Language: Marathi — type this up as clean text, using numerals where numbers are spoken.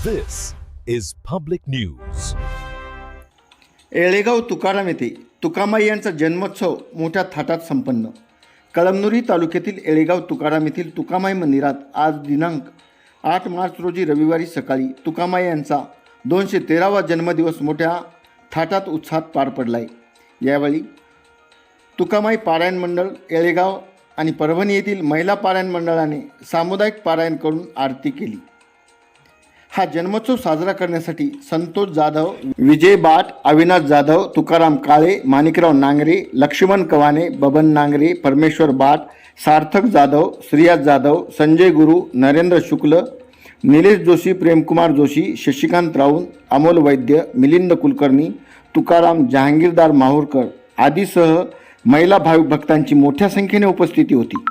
This is public news. Yelegaon Tukaram येथे तुकामाई यांचा जन्मोत्सव मोठ्या थाटात संपन्न. कळमनुरी तालुक्यातील येळेगाव तुकाराम येथील तुकामाई मंदिरात आज दिनांक 8 मार्च रोजी रविवारी सकाळी तुकामाई यांचा 213वा जन्मदिवस मोठ्या थाटात उत्साहात पार पडला आहे. यावेळी तुकामाई पारायण मंडळ येळेगाव आणि परभणी येथील महिला पारायण मंडळाने सामुदायिक पारायण करून आरती केली. हा जन्मोत्सव साजरा करण्यासाठी संतोष जाधव, विजय बाट, अविनाश जाधव, तुकाराम काळे, माणिकराव नांगरे, लक्ष्मण कवाने, बबन नांगरे, परमेश्वर बाट, सार्थक जाधव, श्रियाज जाधव, संजय गुरु, नरेंद्र शुक्ल, निलेश जोशी, प्रेमकुमार जोशी, शशिकांत राऊत, अमोल वैद्य, मिलिंद कुलकर्णी, तुकाराम, जहांगीरदार माहूरकर आदीसह महिला भाविक भक्तांची मोठ्या संख्येने उपस्थिती होती.